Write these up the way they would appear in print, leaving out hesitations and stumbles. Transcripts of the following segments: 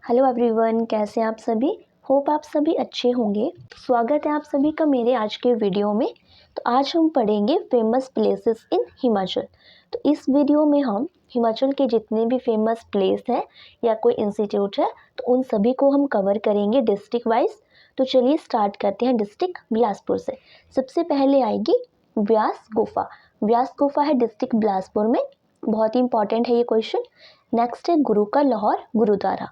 Hello everyone, कैसे हैं आप सभी। होप आप सभी अच्छे होंगे। स्वागत है आप सभी का मेरे आज के वीडियो में। तो आज हम पढ़ेंगे फेमस प्लेसेस इन हिमाचल। तो इस वीडियो में हम हिमाचल के जितने भी फेमस प्लेस हैं या कोई इंस्टीट्यूट है तो उन सभी को हम कवर करेंगे डिस्ट्रिक्ट वाइज। तो चलिए स्टार्ट करते हैं डिस्ट्रिक्ट बिलासपुर से। सबसे पहले आएगी व्यास गुफा। व्यास गुफा है डिस्ट्रिक्ट बिलासपुर में, बहुत ही इंपॉर्टेंट है ये क्वेश्चन। नेक्स्ट है गुरु का लाहौर गुरुद्वारा।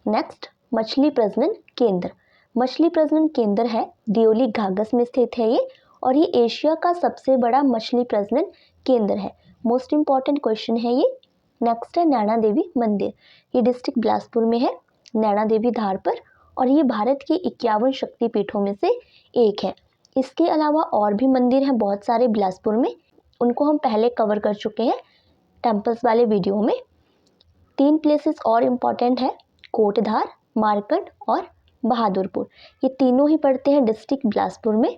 नेक्स्ट मछली प्रजनन केंद्र। मछली प्रजनन केंद्र है दियोली घाघस में स्थित है ये, और ये एशिया का सबसे बड़ा मछली प्रजनन केंद्र है। मोस्ट इम्पॉर्टेंट क्वेश्चन है ये। नेक्स्ट है नैना देवी मंदिर। ये डिस्ट्रिक्ट बिलासपुर में है, नैना देवी धार पर, और ये भारत के 51 शक्तिपीठों में से एक है। इसके अलावा और भी मंदिर हैं बहुत सारे बिलासपुर में, उनको हम पहले कवर कर चुके हैं टेम्पल्स वाले वीडियो में। 3 प्लेसेस और इम्पॉर्टेंट है, कोटधार, मारकंड और बहादुरपुर। ये तीनों ही पड़ते हैं डिस्ट्रिक्ट बिलासपुर में।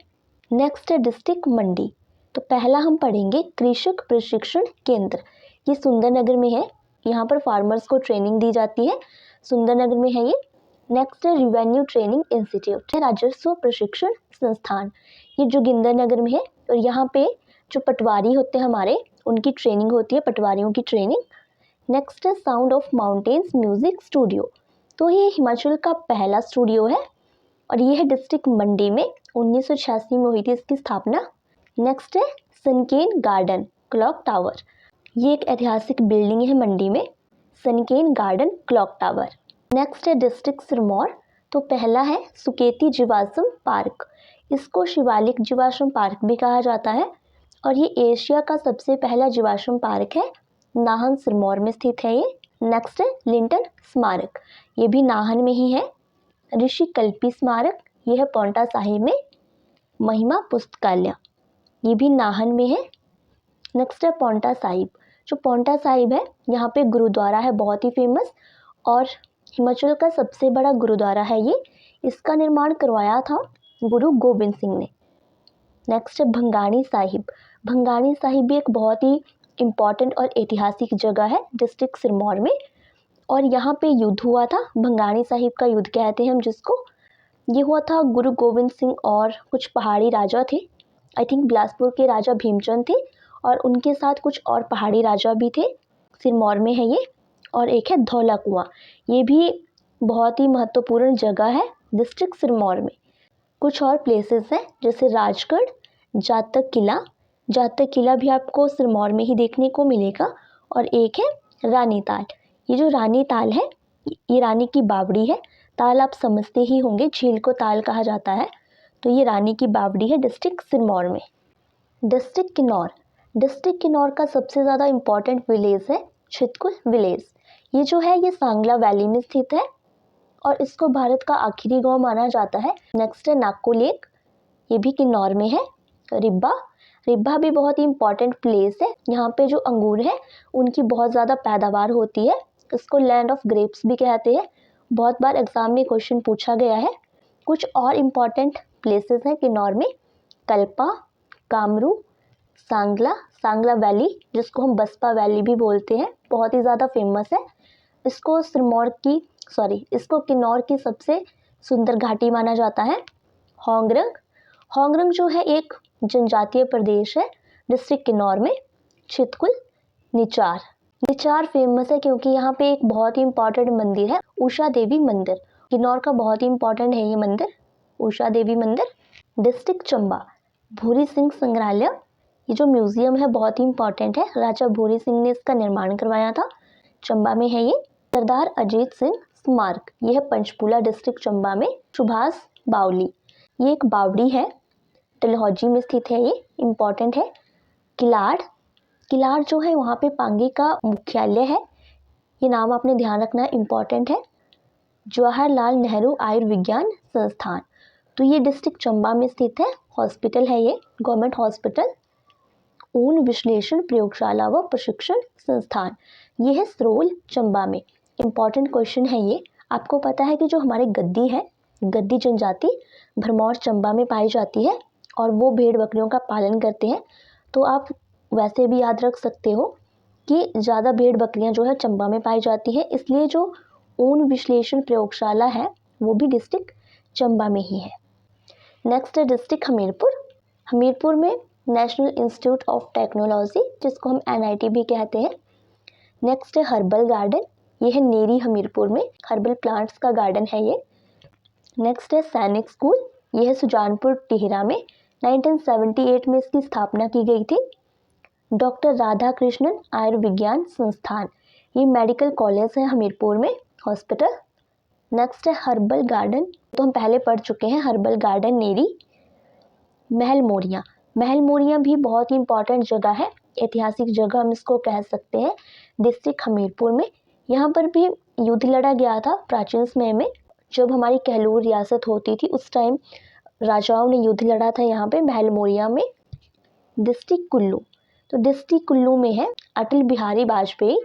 नेक्स्ट है डिस्ट्रिक्ट मंडी। तो पहला हम पढ़ेंगे कृषक प्रशिक्षण केंद्र। ये सुंदरनगर में है, यहाँ पर फार्मर्स को ट्रेनिंग दी जाती है, सुंदरनगर में है ये। नेक्स्ट है रिवेन्यू ट्रेनिंग इंस्टीट्यूट है राजस्व प्रशिक्षण संस्थान। ये जोगिंदरनगर में है, और यहाँ पे जो पटवारी होते हैं हमारे, उनकी ट्रेनिंग होती है, पटवारियों की ट्रेनिंग। नेक्स्ट है sound of mountains music studio. तो ये हिमाचल का पहला स्टूडियो है, और ये है डिस्ट्रिक्ट मंडी में। 1986 में हुई थी इसकी स्थापना। नेक्स्ट है सनकेन गार्डन क्लॉक टावर। ये एक ऐतिहासिक बिल्डिंग है मंडी में, सनकेन गार्डन क्लॉक टावर। नेक्स्ट है डिस्ट्रिक्ट सिरमौर। तो पहला है सुकेती जीवाश्म पार्क। इसको शिवालिक जीवाश्म पार्क भी कहा जाता है, और ये एशिया का सबसे पहला जीवाश्म पार्क है, नाहन सिरमौर में स्थित है ये। नेक्स्ट है लिंटन स्मारक। ये भी नाहन में ही है। ऋषि कल्पी स्मारक, ये है पांवटा साहिब में। महिमा पुस्तकालय, ये भी नाहन में है। नेक्स्ट है पांवटा साहिब। जो पांवटा साहिब है, यहाँ पे गुरुद्वारा है बहुत ही फेमस, और हिमाचल का सबसे बड़ा गुरुद्वारा है ये। इसका निर्माण करवाया था गुरु गोबिंद सिंह ने। नेक्स्ट है भंगाणी साहिब। भंगाणी साहिब भी एक बहुत ही इम्पॉर्टेंट और ऐतिहासिक जगह है डिस्ट्रिक्ट सिरमौर में, और यहाँ पे युद्ध हुआ था, भंगाणी साहिब का युद्ध कहते हैं हम जिसको। ये हुआ था गुरु गोविंद सिंह और कुछ पहाड़ी राजा थे, आई थिंक बिलासपुर के राजा भीमचंद थे, और उनके साथ कुछ और पहाड़ी राजा भी थे। सिरमौर में है ये। और एक है धौला कुआं, ये भी बहुत ही महत्वपूर्ण जगह है डिस्ट्रिक्ट सिरमौर में। कुछ और प्लेसेस हैं जैसे राजगढ़, जातक किला। जातक किला भी आपको सिरमौर में ही देखने को मिलेगा। और एक है रानी ताल। ये जो रानी ताल है, ये रानी की बावड़ी है। ताल आप समझते ही होंगे, झील को ताल कहा जाता है, तो ये रानी की बावड़ी है डिस्ट्रिक्ट सिरमौर में। डिस्ट्रिक्ट किन्नौर। डिस्ट्रिक्ट किन्नौर का सबसे ज़्यादा इम्पॉर्टेंट विलेज है छितकुल विलेज। ये जो है ये सांगला वैली में स्थित है, और इसको भारत का आखिरी गांव माना जाता है। नेक्स्ट है नाको लेक, ये भी किन्नौर में है। रिब्बा। रिब्बा भी बहुत ही इम्पॉर्टेंट प्लेस है, यहाँ पे जो अंगूर है उनकी बहुत ज़्यादा पैदावार होती है। इसको लैंड ऑफ ग्रेप्स भी कहते हैं, बहुत बार एग्जाम में क्वेश्चन पूछा गया है। कुछ और इम्पॉर्टेंट प्लेसेस हैं किन्नौर में, कल्पा, कामरू, सांगला, सांगला वैली जिसको हम बसपा वैली भी बोलते हैं, बहुत ही ज़्यादा फेमस है। इसको इसको किन्नौर की सबसे सुंदर घाटी माना जाता है। होंगरंग। होंगरंग जो है एक जनजातीय प्रदेश है डिस्ट्रिक्ट किन्नौर में। छितकुल, निचार। निचार फेमस है क्योंकि यहाँ पे एक बहुत ही इम्पॉर्टेंट मंदिर है, उषा देवी मंदिर। किन्नौर का बहुत ही इम्पॉर्टेंट है ये मंदिर, उषा देवी मंदिर। डिस्ट्रिक्ट चंबा। भूरी सिंह संग्रहालय। ये जो म्यूजियम है बहुत ही इम्पॉर्टेंट है, राजा भूरी सिंह ने इसका निर्माण करवाया था, चंबा में है ये। सरदार अजीत सिंह स्मारक, ये है पंचकूला डिस्ट्रिक्ट चंबा में। सुभाष बावली, ये एक बावड़ी है, डलहौजी में स्थित है, ये इम्पॉर्टेंट है। किलाड़। किलाड़ जो है वहाँ पे पांगी का मुख्यालय है, ये नाम आपने ध्यान रखना है, इम्पॉर्टेंट है। जवाहरलाल नेहरू आयुर्विज्ञान संस्थान, तो ये डिस्ट्रिक्ट चंबा में स्थित है, हॉस्पिटल है ये, गवर्नमेंट हॉस्पिटल। ऊन विश्लेषण प्रयोगशाला व प्रशिक्षण संस्थान, ये है सरोल चंबा में। इम्पॉर्टेंट क्वेश्चन है ये। आपको पता है कि जो हमारे गद्दी है, गद्दी जनजाति भरमौर चंबा में पाई जाती है, और वो भेड़ बकरियों का पालन करते हैं। तो आप वैसे भी याद रख सकते हो कि ज़्यादा भेड़ बकरियां जो है चंबा में पाई जाती है, इसलिए जो ओन विश्लेषण प्रयोगशाला है वो भी डिस्ट्रिक्ट चंबा में ही है। नेक्स्ट है डिस्ट्रिक्ट हमीरपुर। हमीरपुर में नेशनल इंस्टीट्यूट ऑफ टेक्नोलॉजी जिसको हम NIT भी कहते हैं। नेक्स्ट है हर्बल गार्डन, ये है नेरी हमीरपुर में, हर्बल प्लांट्स का गार्डन है ये। नेक्स्ट है सैनिक स्कूल, ये है सुजानपुर टिहरा में, 1978 में इसकी स्थापना की गई थी। डॉक्टर राधा कृष्णन आयुर्विज्ञान संस्थान, ये मेडिकल कॉलेज है हमीरपुर में, हॉस्पिटल। नेक्स्ट है हर्बल गार्डन, तो हम पहले पढ़ चुके हैं, हर्बल गार्डन नेरी। महल मोरिया, महल मोरिया भी बहुत ही इंपॉर्टेंट जगह है, ऐतिहासिक जगह हम इसको कह सकते हैं, डिस्ट्रिक्ट हमीरपुर में। यहाँ पर भी युद्ध लड़ा गया था प्राचीन समय में, जब हमारी कहलूर रियासत होती थी उस टाइम राजाओं ने युद्ध लड़ा था यहाँ पे महल मोरिया में। डिस्ट्रिक्ट कुल्लू, तो डिस्ट्रिक्ट कुल्लू में है अटल बिहारी वाजपेयी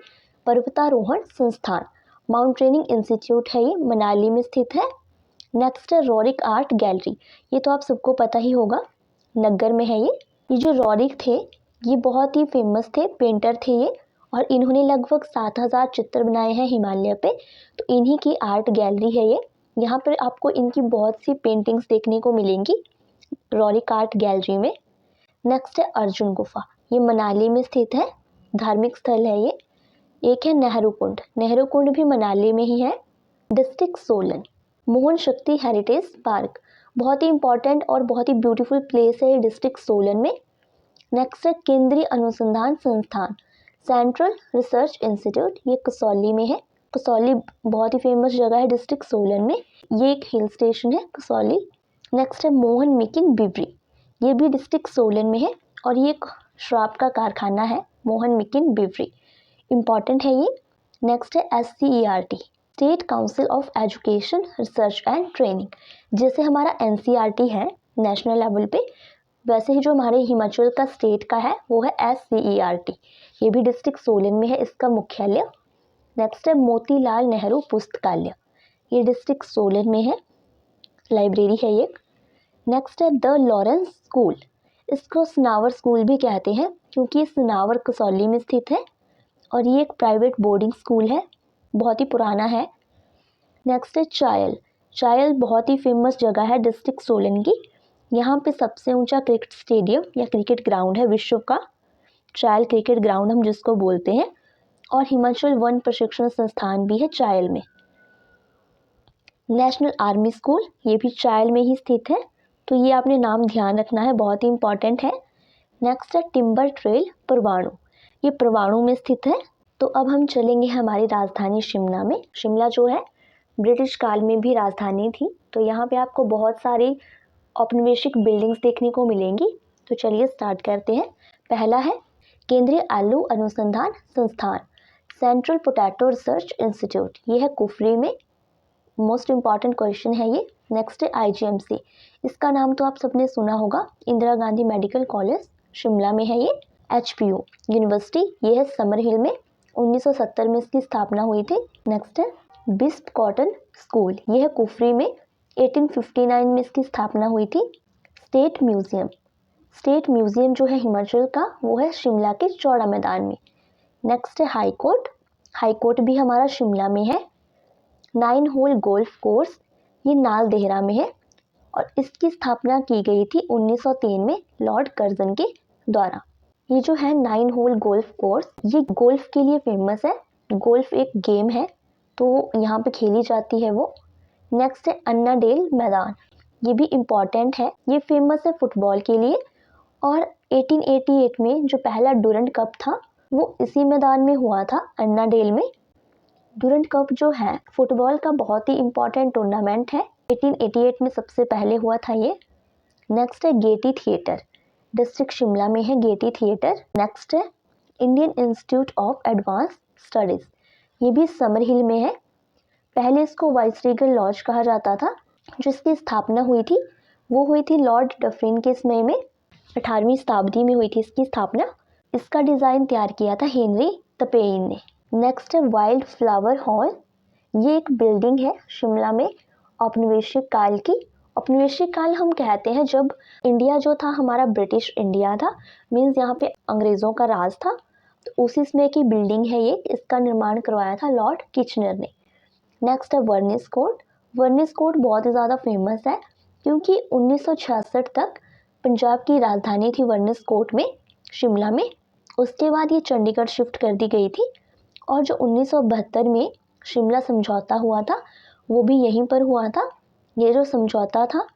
पर्वतारोहण संस्थान, माउंटेनियरिंग इंस्टीट्यूट है, ये मनाली में स्थित है। नेक्स्ट है रोरिक आर्ट गैलरी, ये तो आप सबको पता ही होगा, नग्गर में है ये जो रोरिक थे ये बहुत ही फेमस थे, पेंटर थे ये, और इन्होंने लगभग 7000 चित्र बनाए हैं हिमालय पे, तो इन्हीं की आर्ट गैलरी है ये। यहाँ पर आपको इनकी बहुत सी पेंटिंग्स देखने को मिलेंगी रोरिक आर्ट गैलरी में। नेक्स्ट है अर्जुन गुफा, ये मनाली में स्थित है, धार्मिक स्थल है ये। एक है नेहरू कुंड, नेहरू कुंड भी मनाली में ही है। डिस्ट्रिक्ट सोलन, मोहन शक्ति हेरिटेज पार्क, बहुत ही इंपॉर्टेंट और बहुत ही ब्यूटीफुल प्लेस है ये डिस्ट्रिक्ट सोलन में। नेक्स्ट है केंद्रीय अनुसंधान संस्थान, सेंट्रल रिसर्च इंस्टीट्यूट, ये कसौली में है। कसौली बहुत ही फेमस जगह है डिस्ट्रिक्ट सोलन में, ये एक हिल स्टेशन है कसौली। नेक्स्ट है मोहन मेकिंग बिवरी, ये भी डिस्ट्रिक्ट सोलन में है और ये एक शराब का कारखाना है, मोहन मेकिंग बिवरी, इम्पॉर्टेंट है ये। नेक्स्ट है SCERT, state council of education research and training, जैसे हमारा NCERT है नेशनल लेवल पे, वैसे ही जो हमारे हिमाचल का स्टेट का है वो है SCERT, ये भी डिस्ट्रिक्ट सोलन में है इसका मुख्यालय। नेक्स्ट है मोतीलाल नेहरू पुस्तकालय, ये डिस्ट्रिक्ट सोलन में है, लाइब्रेरी है ये। नेक्स्ट है द लॉरेंस स्कूल, इसको सनावर स्कूल भी कहते हैं क्योंकि ये सनावर कसौली में स्थित है और ये एक प्राइवेट बोर्डिंग स्कूल है, बहुत ही पुराना है। नेक्स्ट है चायल, चायल बहुत ही फेमस जगह है डिस्ट्रिक्ट सोलन की, यहाँ पे सबसे ऊंचा क्रिकेट स्टेडियम या क्रिकेट ग्राउंड है विश्व का, चायल क्रिकेट ग्राउंड हम जिसको बोलते हैं, और हिमाचल वन प्रशिक्षण संस्थान भी है चायल में। नेशनल आर्मी स्कूल, ये भी चायल में ही स्थित है, तो ये आपने नाम ध्यान रखना है, बहुत ही इंपॉर्टेंट है। नेक्स्ट है टिम्बर ट्रेल परवाणु, ये परवाणु में स्थित है। तो अब हम चलेंगे हमारी राजधानी शिमला में। शिमला जो है ब्रिटिश काल में भी राजधानी थी, तो यहाँ पे आपको बहुत सारी औपनिवेशिक बिल्डिंग्स देखने को मिलेंगी। तो चलिए स्टार्ट करते हैं। पहला है केंद्रीय आलू अनुसंधान संस्थान, सेंट्रल पोटैटो रिसर्च इंस्टीट्यूट, ये है कुफरी में, मोस्ट इम्पॉर्टेंट क्वेश्चन है ये। नेक्स्ट है IGMC, इसका नाम तो आप सबने सुना होगा, इंदिरा गांधी मेडिकल कॉलेज शिमला में है ये। HPU यूनिवर्सिटी, ये है समर हिल में, 1970 में इसकी स्थापना हुई थी। नेक्स्ट है बिस्प कॉटन स्कूल, ये है कुफरी में, 1859 में इसकी स्थापना हुई थी। स्टेट म्यूजियम, स्टेट म्यूजियम जो है हिमाचल का वो है शिमला के चौड़ा मैदान में। नेक्स्ट है हाई कोर्ट, हाई कोर्ट भी हमारा शिमला में है। 9 होल गोल्फ कोर्स, ये नाल देहरा में है और इसकी स्थापना की गई थी 1903 में लॉर्ड कर्जन के द्वारा। ये जो है 9 होल गोल्फ कोर्स, ये गोल्फ के लिए फेमस है, गोल्फ एक गेम है तो यहाँ पे खेली जाती है वो। नेक्स्ट है अन्ना डेल मैदान, ये भी इम्पॉर्टेंट है, ये फेमस है फुटबॉल के लिए और 1888 में जो पहला डूरंट कप था वो इसी मैदान में हुआ था, अन्ना डेल में। डूरंट कप जो है फुटबॉल का बहुत ही इम्पॉर्टेंट टूर्नामेंट है, 1888 में सबसे पहले हुआ था ये। नेक्स्ट है गेटी थिएटर, डिस्ट्रिक्ट शिमला में है गेटी थिएटर। नेक्स्ट है Indian institute of advance studies, ये भी समर हिल में है। पहले इसको वाइसरीगल लॉज कहा जाता था, जिसकी स्थापना हुई थी वो हुई थी लॉर्ड डफरिन के समय में, 18वीं शताब्दी में हुई थी इसकी स्थापना। इसका डिज़ाइन तैयार किया था हेनरी तपेइन ने। नेक्स्ट है वाइल्ड फ्लावर हॉल, ये एक बिल्डिंग है शिमला में औपनिवेशिक काल की। औपनिवेशिक काल हम कहते हैं जब इंडिया जो था हमारा ब्रिटिश इंडिया था, मीन्स यहाँ पे अंग्रेज़ों का राज था, तो उसी समय की बिल्डिंग है ये, इसका निर्माण करवाया था लॉर्ड किचनर ने। नेक्स्ट है वर्निस कोट। वर्निस कोट बहुत ही ज़्यादा फेमस है क्योंकि 1966 तक पंजाब की राजधानी थी वर्निस कोट में, शिमला में। उसके बाद ये चंडीगढ़ शिफ्ट कर दी गई थी और जो 1972 में शिमला समझौता हुआ था वो भी यहीं पर हुआ था। ये जो समझौता था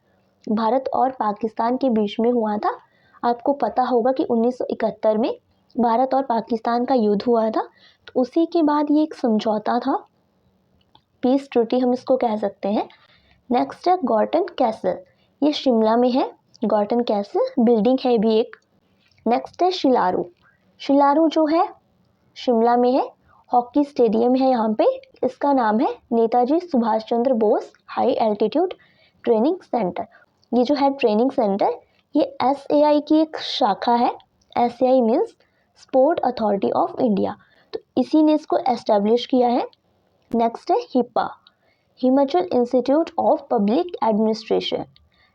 भारत और पाकिस्तान के बीच में हुआ था। आपको पता होगा कि 1971 में भारत और पाकिस्तान का युद्ध हुआ था, तो उसी के बाद ये एक समझौता था, पीस ट्रीटी हम इसको कह सकते हैं। नेक्स्ट है गॉर्टन कैसल। ये शिमला में है, गॉर्टन कैसल बिल्डिंग है भी एक। नेक्स्ट है शिलारू। शिलारू जो है शिमला में है, हॉकी स्टेडियम है यहाँ पे। इसका नाम है Netaji Subhash Chandra Bose high altitude training centre. ये जो है ट्रेनिंग सेंटर ये SAI की एक शाखा है। SAI means sport authority of India, तो इसी ने इसको एस्टेब्लिश किया है। नेक्स्ट है HIPA, Himachal institute of public administration.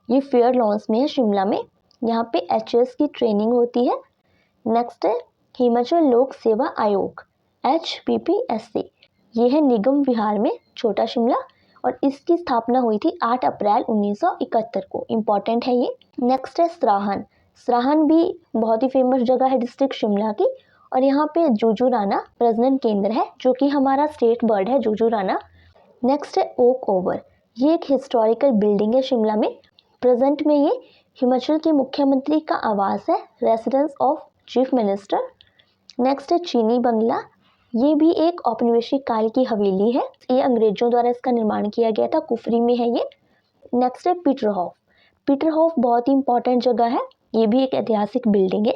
ये फेयर लॉन्स में है शिमला में, यहाँ पे HS की ट्रेनिंग होती है। नेक्स्ट है हिमाचल लोक सेवा आयोग HPPSC। ये है निगम विहार में, छोटा शिमला, और इसकी स्थापना हुई थी 8 अप्रैल 1971 को। इम्पॉर्टेंट है ये। नेक्स्ट है सराहन। सराहन भी बहुत ही फेमस जगह है डिस्ट्रिक्ट शिमला की, और यहाँ पे जुजूराना प्रजनन केंद्र है जो कि हमारा स्टेट बर्ड है जुजूराना। नेक्स्ट है ओक ओवर। ये एक हिस्टोरिकल बिल्डिंग है शिमला में। प्रेजेंट में ये हिमाचल के मुख्यमंत्री का आवास है, residence of chief minister. Next है चीनी बंगला। ये भी एक औपनिवेशिक काल की हवेली है, ये अंग्रेजों द्वारा इसका निर्माण किया गया था, कुफरी में है ये। नेक्स्ट है पीटरहॉफ। पीटरहॉफ बहुत ही इंपॉर्टेंट जगह है, ये भी एक ऐतिहासिक बिल्डिंग है,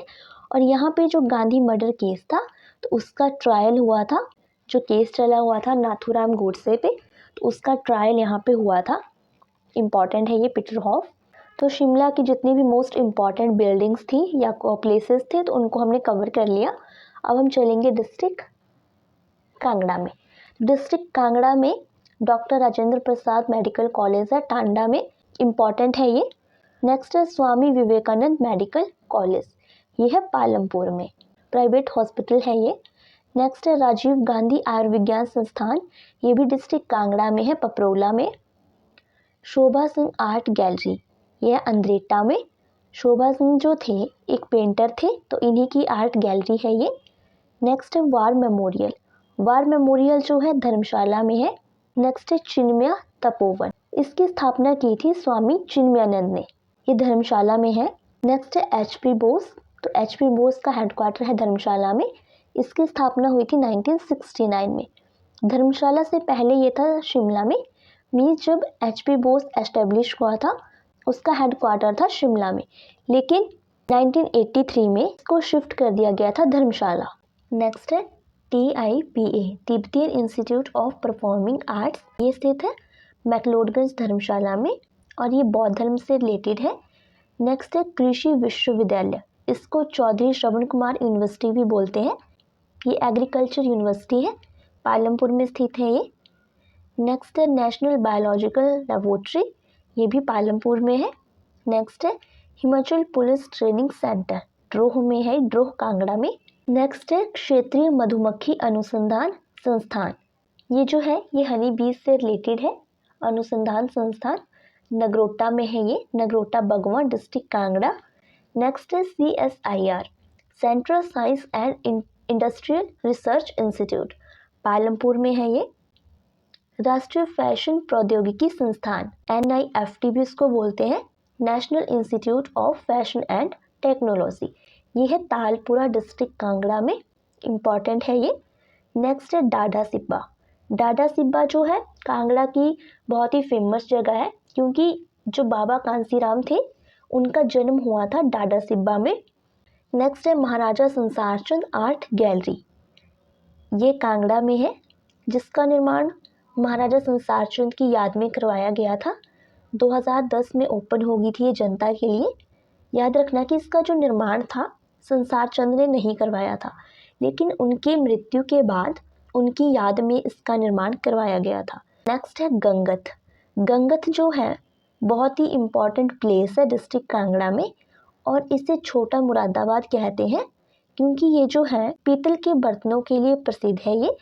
और यहाँ पे जो गांधी मर्डर केस था तो उसका ट्रायल हुआ था, जो केस चला हुआ था नाथूराम गोडसे पे, तो उसका ट्रायल यहाँ पे हुआ था। इम्पॉर्टेंट है ये पीटरहॉफ। तो शिमला की जितनी भी मोस्ट इम्पॉर्टेंट बिल्डिंग्स थी या प्लेसेस थे तो उनको हमने कवर कर लिया। अब हम चलेंगे डिस्ट्रिक्ट कांगड़ा में। डिस्ट्रिक्ट कांगड़ा में doctor Rajendra Prasad medical college है टांडा में, इम्पॉर्टेंट है ये। नेक्स्ट है स्वामी विवेकानंद मेडिकल कॉलेज, ये है पालमपुर में, प्राइवेट हॉस्पिटल है ये। नेक्स्ट है राजीव गांधी आयुर्विज्ञान संस्थान, ये भी डिस्ट्रिक्ट कांगड़ा में है, पपरोला में। शोभा सिंह आर्ट गैलरी, ये है अंद्रेटा में। शोभा सिंह जो थे एक पेंटर थे, तो इन्हीं की आर्ट गैलरी है ये। नेक्स्ट है वार मेमोरियल। वार मेमोरियल जो है धर्मशाला में है। नेक्स्ट है चिन्मया तपोवन, इसकी स्थापना की थी स्वामी चिन्मयानंद ने, ये धर्मशाला में है। नेक्स्ट है HP बोस। तो HP बोस का हेडक्वार्टर है धर्मशाला में, इसकी स्थापना हुई थी 1969 में। धर्मशाला से पहले ये था शिमला में, मीन्स जब HP बोस एस्टेब्लिश हुआ था उसका हेडक्वार्टर था शिमला में, लेकिन 1983 में इसको शिफ्ट कर दिया गया था धर्मशाला। नेक्स्ट है TIPA, Tibetan institute of performing arts, ये स्थित है मैक्लोडगंज धर्मशाला में, और ये बौद्ध धर्म से रिलेटेड है। नेक्स्ट है कृषि विश्वविद्यालय, इसको चौधरी श्रवण कुमार यूनिवर्सिटी भी बोलते हैं, ये एग्रीकल्चर यूनिवर्सिटी है, पालमपुर में स्थित है ये। नेक्स्ट है नेशनल बायोलॉजिकल लेबोरेटरी, ये भी पालमपुर में है। नेक्स्ट है Himachal police training centre, Droh में है, ड्रोह कांगड़ा में। नेक्स्ट है क्षेत्रीय मधुमक्खी अनुसंधान संस्थान, ये जो है ये हनी बीज से रिलेटेड है, अनुसंधान संस्थान नगरोटा में है ये, नगरोटा बगवां डिस्ट्रिक्ट कांगड़ा। नेक्स्ट है CSIR, central science and industrial research institute, Palampur में है ये। राष्ट्रीय फैशन प्रौद्योगिकी संस्थान NIFT भी इसको बोलते हैं, national institute of fashion and technology, ये है तालपुरा डिस्ट्रिक्ट कांगड़ा में, इम्पॉर्टेंट है ये। नेक्स्ट है डाडा सिब्बा। डाडा सिब्बा जो है कांगड़ा की बहुत ही फेमस जगह है, क्योंकि जो बाबा कांसीराम थे उनका जन्म हुआ था डाडा सिब्बा में। नेक्स्ट है महाराजा संसार चंद आर्ट गैलरी, ये कांगड़ा में है, जिसका निर्माण महाराजा संसार चंद की याद में करवाया गया था। 2010 में ओपन होगी थी ये जनता के लिए। याद रखना कि इसका जो निर्माण था संसार चंद ने नहीं करवाया था, लेकिन उनकी मृत्यु के बाद उनकी याद में इसका निर्माण करवाया गया था। नेक्स्ट है गंगत। गंगत जो है बहुत ही इम्पॉर्टेंट प्लेस है डिस्ट्रिक्ट कांगड़ा में, और इसे छोटा मुरादाबाद कहते हैं, क्योंकि ये जो है पीतल के बर्तनों के लिए प्रसिद्ध है। ये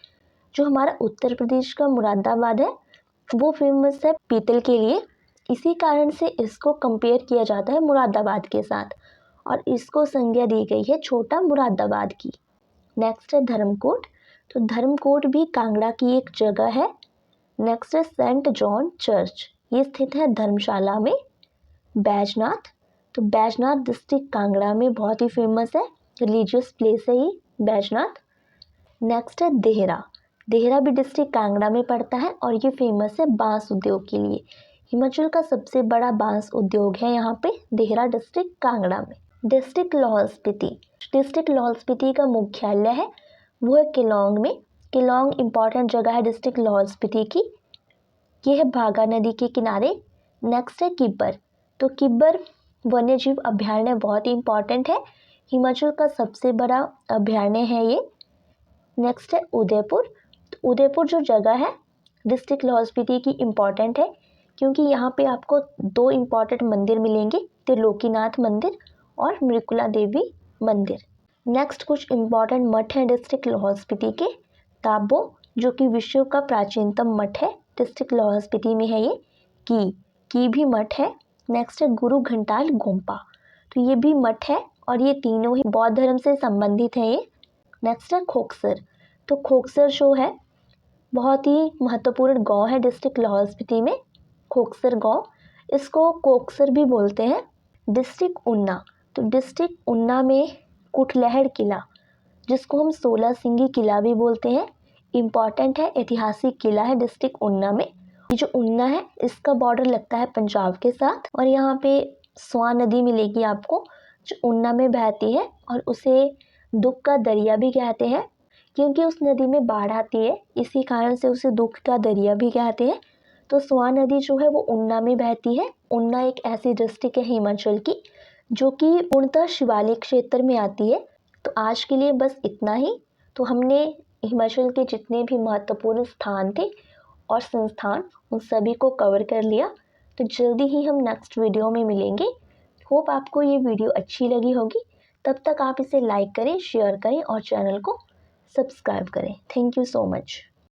जो हमारा उत्तर प्रदेश का मुरादाबाद है वो फेमस है पीतल के लिए। इसी कारण से इसको कंपेयर किया जाता है मुरादाबाद के साथ और इसको संज्ञा दी गई है छोटा मुरादाबाद की। नेक्स्ट है धर्मकोट। तो धर्मकोट भी कांगड़ा की एक जगह है। नेक्स्ट है सेंट जॉन चर्च, ये स्थित है धर्मशाला में। बैजनाथ, तो बैजनाथ डिस्ट्रिक्ट कांगड़ा में बहुत ही फेमस है, रिलीजियस प्लेस है ये बैजनाथ। नेक्स्ट है देहरा। देहरा भी डिस्ट्रिक्ट कांगड़ा में पड़ता है और ये फेमस है बांस उद्योग के लिए। हिमाचल का सबसे बड़ा बांस उद्योग है यहाँ पे देहरा डिस्ट्रिक्ट कांगड़ा में। डिस्ट्रिक्ट लाहौल स्पीति। डिस्ट्रिक्ट लाहौल स्पीति का मुख्यालय है वो है केलोंग में। केलोंग इंपॉर्टेंट जगह है डिस्ट्रिक्ट लाहौल स्पीति की। ये है भागा नदी के किनारे। नेक्स्ट है किब्बर। तो किब्बर वन्य जीव अभ्यारण्य बहुत ही इंपॉर्टेंट है, हिमाचल का सबसे बड़ा अभ्यारण्य है ये। नेक्स्ट है उदयपुर। तो उदयपुर जो जगह है डिस्ट्रिक्ट लाहौल स्पीति की इम्पॉर्टेंट है क्योंकि यहाँ पे आपको 2 इम्पॉर्टेंट मंदिर मिलेंगे, त्रिलोकीनाथ मंदिर और मृकुला देवी मंदिर। नेक्स्ट कुछ इम्पॉर्टेंट मठ हैं डिस्ट्रिक्ट लाहौल स्पीति के। ताबो, जो कि विश्व का प्राचीनतम मठ है, डिस्ट्रिक्ट लाहौल स्पीति में है ये। की भी मठ है। नेक्स्ट है गुरु घंटाल गोम्पा, तो ये भी मठ है और ये तीनों ही बौद्ध धर्म से संबंधित है ये। नेक्स्ट है खोकसर। तो खोकसर जो है बहुत ही महत्वपूर्ण गांव है डिस्ट्रिक्ट लाहौल स्पीति में, खोकसर गांव, इसको कोकसर भी बोलते हैं। डिस्ट्रिक्ट ऊना। तो डिस्ट्रिक्ट ऊना में कुटलहड़ किला, जिसको हम 16 सिंगी किला भी बोलते हैं, इम्पॉर्टेंट है, ऐतिहासिक किला है डिस्ट्रिक्ट ऊना में। ये जो ऊना है इसका बॉर्डर लगता है पंजाब के साथ और यहाँ पे स्वां नदी मिलेगी आपको जो ऊना में बहती है और उसे दुख का दरिया भी कहते हैं क्योंकि उस नदी में बाढ़ आती है, इसी कारण से उसे दुख का दरिया भी कहते हैं। तो स्वां नदी जो है वो ऊना में बहती है। ऊना एक ऐसी डिस्ट्रिक्ट है हिमाचल की जो कि पूर्णतः शिवालिक क्षेत्र में आती है। तो आज के लिए बस इतना ही। तो हमने हिमाचल के जितने भी महत्वपूर्ण स्थान थे और संस्थान उन सभी को कवर कर लिया। तो जल्दी ही हम नेक्स्ट वीडियो में मिलेंगे। होप आपको ये वीडियो अच्छी लगी होगी। तब तक आप इसे लाइक करें, शेयर करें और चैनल को सब्सक्राइब करें। Thank you so much.